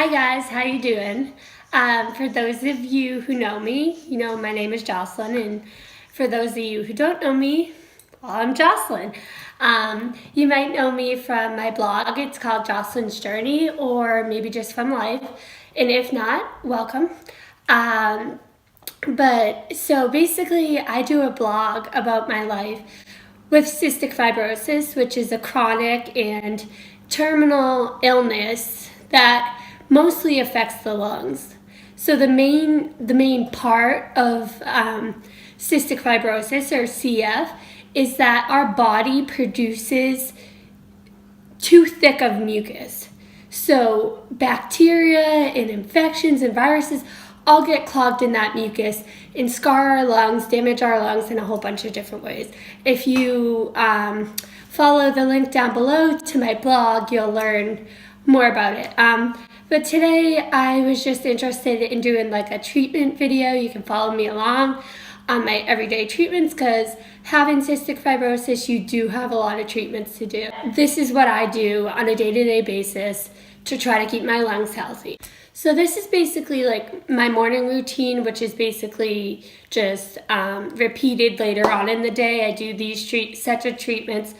Hi guys, how you doing? For those of you who know me, you know my name is Jocelyn, and for those of you who don't know me, well, I'm Jocelyn. You might know me from my blog. It's called Jocelyn's Journey, or maybe just from life. And if not, welcome. But so basically, I do a blog about my life with cystic fibrosis, which is a chronic and terminal illness that mostly affects the lungs. So the main part of cystic fibrosis, or CF, is that our body produces too thick of mucus. So bacteria and infections and viruses all get clogged in that mucus and scar our lungs, damage our lungs in a whole bunch of different ways. If you follow the link down below to my blog, you'll learn more about it. But today I was just interested in doing like a treatment video. You can follow me along on my everyday treatments, because having cystic fibrosis, you do have a lot of treatments to do. This is what I do on a day-to-day basis to try to keep my lungs healthy. So this is basically like my morning routine, which is basically just repeated later on in the day. I do these sets of treatments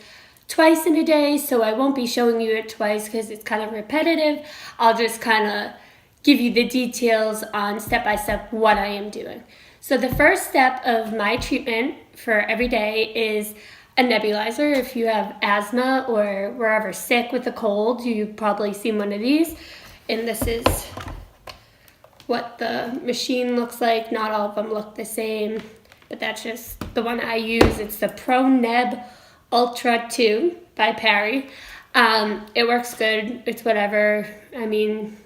twice in a day, so I won't be showing you it twice because it's kind of repetitive. I'll just kind of give you the details on step-by-step what I am doing. So the first step of my treatment for every day is a nebulizer. If you have asthma or were ever sick with a cold, you've probably seen one of these. And this is what the machine looks like. Not all of them look the same, but that's just the one I use. It's the ProNeb Ultra 2 by Perry. It works good. It's whatever. I mean,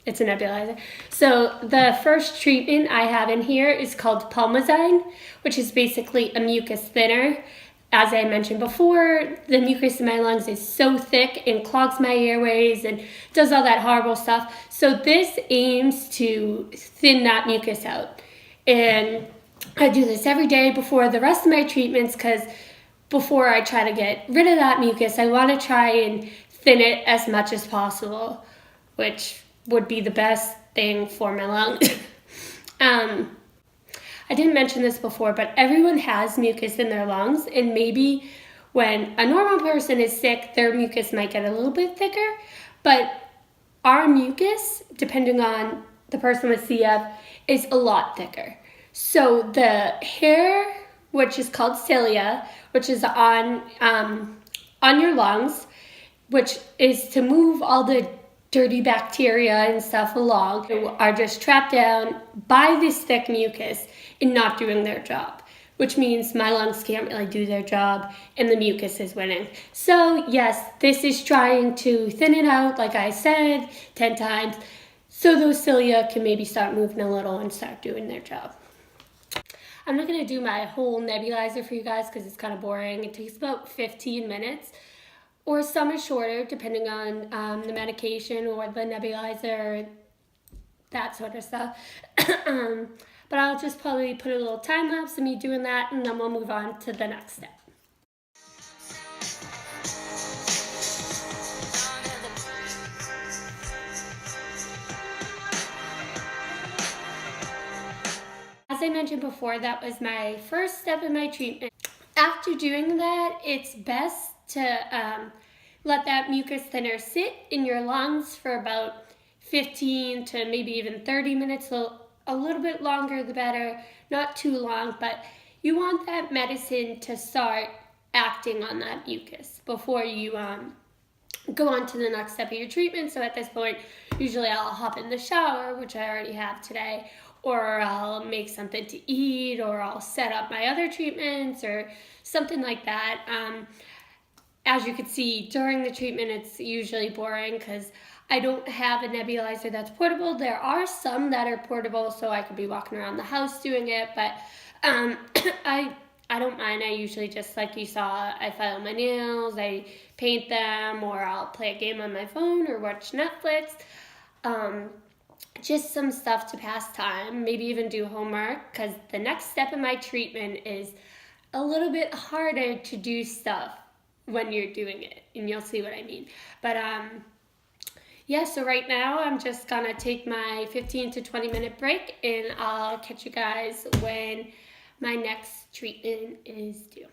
it's a nebulizer. So the first treatment I have in here is called Pulmozyme, which is basically a mucus thinner. As I mentioned before, the mucus in my lungs is so thick and clogs my airways and does all that horrible stuff. So this aims to thin that mucus out. And I do this every day before the rest of my treatments, because before I try to get rid of that mucus, I want to try and thin it as much as possible, which would be the best thing for my lungs. I didn't mention this before, but everyone has mucus in their lungs, and maybe when a normal person is sick, their mucus might get a little bit thicker, but our mucus, depending on the person with CF, is a lot thicker. So the hair, which is called cilia, which is on your lungs, which is to move all the dirty bacteria and stuff along, are just trapped down by this thick mucus and not doing their job, which means my lungs can't really do their job and the mucus is winning. So yes, this is trying to thin it out, like I said 10 times, so those cilia can maybe start moving a little and start doing their job. I'm not going to do my whole nebulizer for you guys because it's kind of boring. It takes about 15 minutes. Or some are shorter, depending on the medication or the nebulizer, that sort of stuff. But I'll just probably put a little time lapse of me doing that, and then we'll move on to the next step. As I mentioned before, that was my first step in my treatment. After doing that, it's best to let that mucus thinner sit in your lungs for about 15 to maybe even 30 minutes, a little bit longer the better, not too long, but you want that medicine to start acting on that mucus before you go on to the next step of your treatment. So at this point, usually I'll hop in the shower, which I already have today, or I'll make something to eat, or I'll set up my other treatments or something like that. As you can see, during the treatment, it's usually boring because I don't have a nebulizer that's portable. There are some that are portable, so I could be walking around the house doing it, but I don't mind. I usually just, like you saw, I file my nails, I paint them, or I'll play a game on my phone or watch Netflix. Just some stuff to pass time, maybe even do homework, because the next step in my treatment is a little bit harder to do stuff when you're doing it, and you'll see what I mean. But Yeah, so right now I'm just gonna take my 15 to 20 minute break and I'll catch you guys when my next treatment is due.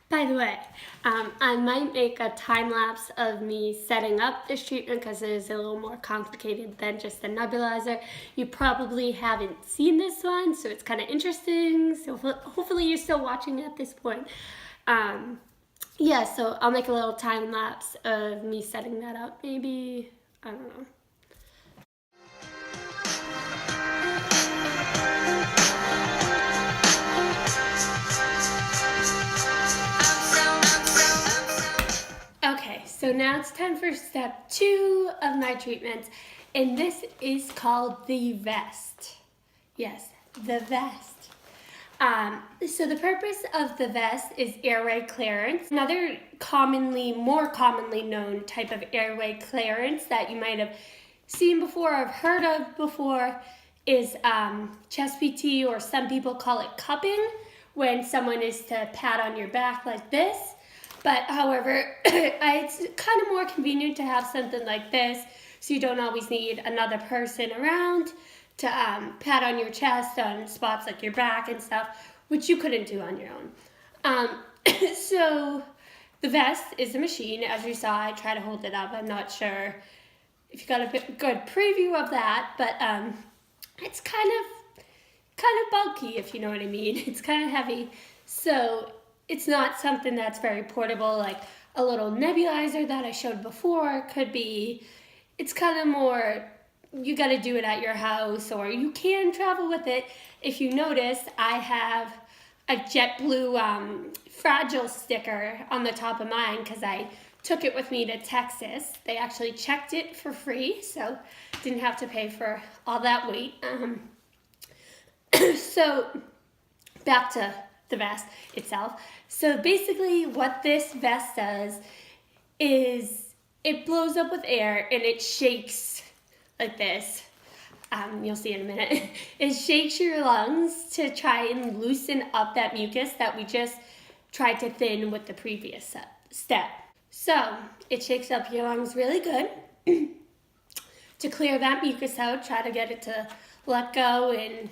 By the way, I might make a time lapse of me setting up this treatment because it is a little more complicated than just the nebulizer. You probably haven't seen this one, so it's kind of interesting. So hopefully you're still watching at this point. Yeah, so I'll make a little time lapse of me setting that up, maybe, I don't know. Okay, so now it's time for step 2 of my treatments, and this is called the vest. Yes, the vest. So the purpose of the vest is airway clearance. Another more commonly known type of airway clearance that you might have seen before or heard of before is chest PT, or some people call it cupping, when someone is to pat on your back like this. But however, it's kind of more convenient to have something like this, so you don't always need another person around to pat on your chest on spots like your back and stuff, which you couldn't do on your own. So the vest is a machine. As you saw, I try to hold it up. I'm not sure if you got a good preview of that, but it's kind of bulky, if you know what I mean. It's kind of heavy, so it's not something that's very portable like a little nebulizer that I showed before could be. It's kind of more, you got to do it at your house, or you can travel with it. If you notice, I have a JetBlue Fragile sticker on the top of mine because I took it with me to Texas. They actually checked it for free, so didn't have to pay for all that weight. So back to the vest itself. So basically what this vest does is it blows up with air and it shakes like this. You'll see in a minute. It shakes your lungs to try and loosen up that mucus that we just tried to thin with the previous step. So it shakes up your lungs really good to clear that mucus out, try to get it to let go and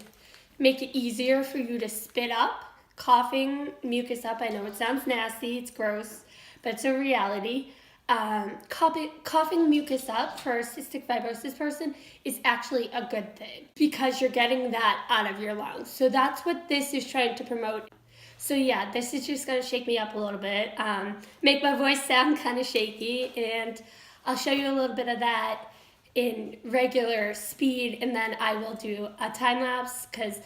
make it easier for you to spit up. Coughing mucus up, I know it sounds nasty, it's gross, but it's a reality. Coughing mucus up for a cystic fibrosis person is actually a good thing because you're getting that out of your lungs. So that's what this is trying to promote. So yeah, this is just going to shake me up a little bit, make my voice sound kind of shaky, and I'll show you a little bit of that in regular speed, and then I will do a time lapse because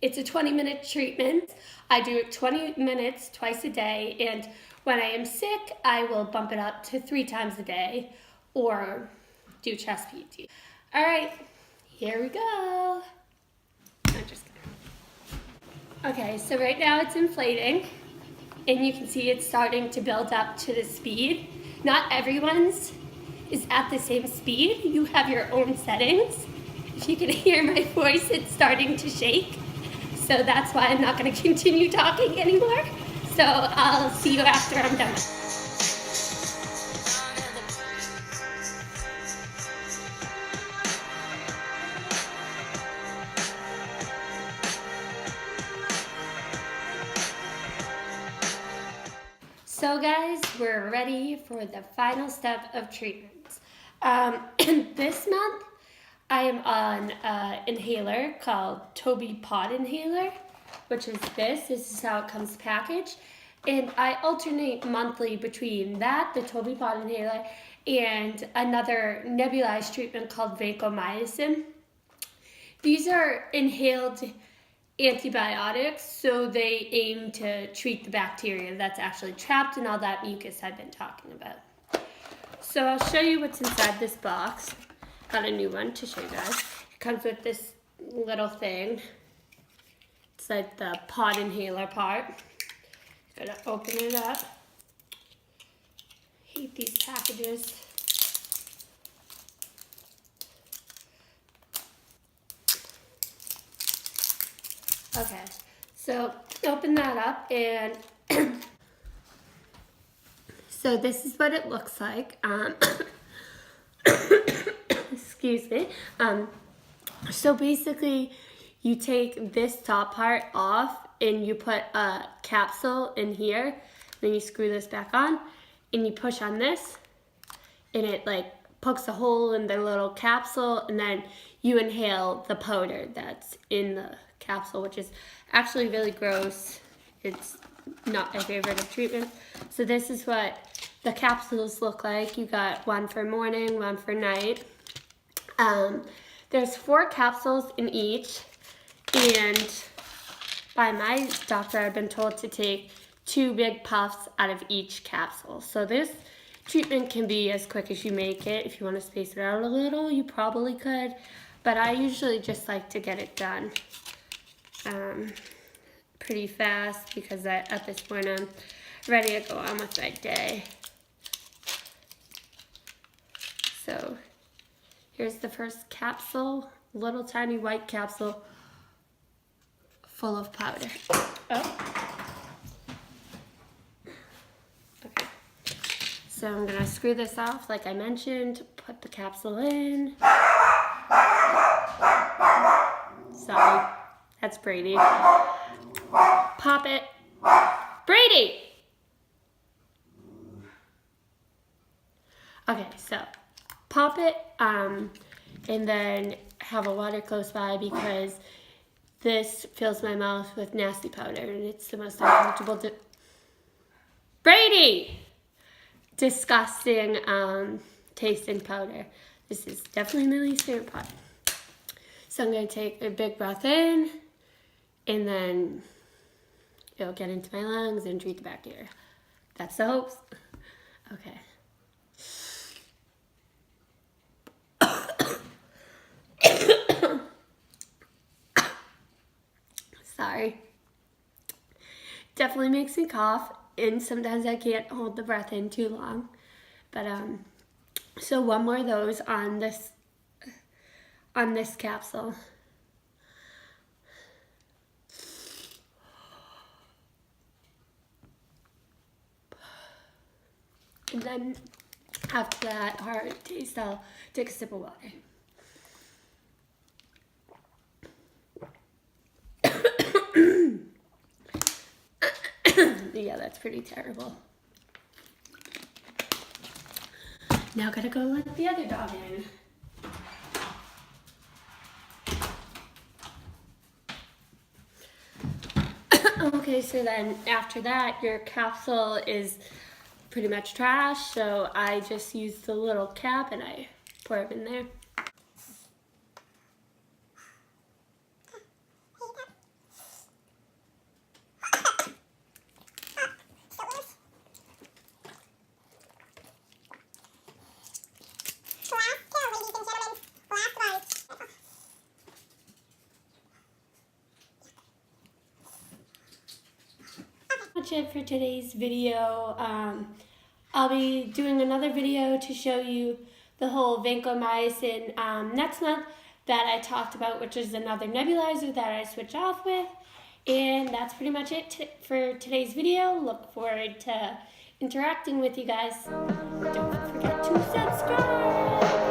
it's a 20-minute treatment. I do it 20 minutes twice a day, and when I am sick, I will bump it up to 3 times a day or do chest PT. All right, here we go. I'm just kidding. Okay, so right now it's inflating, and you can see it's starting to build up to the speed. Not everyone's is at the same speed. You have your own settings. If you can hear my voice, it's starting to shake. So that's why I'm not going to continue talking anymore. So I'll see you after I'm done. So guys, we're ready for the final step of treatments. This month, I am on an inhaler called Toby Pod Inhaler, which is this. This is how it comes packaged. And I alternate monthly between that, the Toby Pod Inhaler, and another nebulized treatment called vancomycin. These are inhaled antibiotics, so they aim to treat the bacteria that's actually trapped in all that mucus I've been talking about. So I'll show you what's inside this box. Got a new one to show you guys. It comes with this little thing. It's like the pod inhaler part. Gotta open it up. Hate these packages. Okay, so open that up, and so this is what it looks like. Excuse me. So basically, you take this top part off and you put a capsule in here. Then you screw this back on and you push on this and it like pokes a hole in the little capsule, and then you inhale the powder that's in the capsule, which is actually really gross. It's not my favorite of treatment. So this is what the capsules look like. You got one for morning, one for night. There's 4 capsules in each, and by my doctor I've been told to take 2 big puffs out of each capsule. So this treatment can be as quick as you make it. If you want to space it out a little, you probably could, but I usually just like to get it done pretty fast because at this point I'm ready to go on with my day. So here's the first capsule, little tiny white capsule full of powder. Oh. Okay. So I'm gonna screw this off like I mentioned, put the capsule in. Sorry, that's Brady. Pop it. Brady! Okay, so pop it and then have a water close by because this fills my mouth with nasty powder and it's the most uncomfortable. Brady! Disgusting tasting powder. This is definitely my least favorite part. So I'm going to take a big breath in and then it'll get into my lungs and treat the bacteria. That's the hopes. Okay. Sorry. Definitely makes me cough, and sometimes I can't hold the breath in too long. But so one more of those on this capsule. And then after that hard taste, I'll take a sip of water. Yeah, that's pretty terrible. Now gotta go let the other dog in. Okay, so then after that, your capsule is pretty much trash, so I just use the little cap and I pour it in there. That's it for today's video. I'll be doing another video to show you the whole vancomycin next month that I talked about, which is another nebulizer that I switch off with. And that's pretty much it for today's video. Look forward to interacting with you guys. Don't forget to subscribe.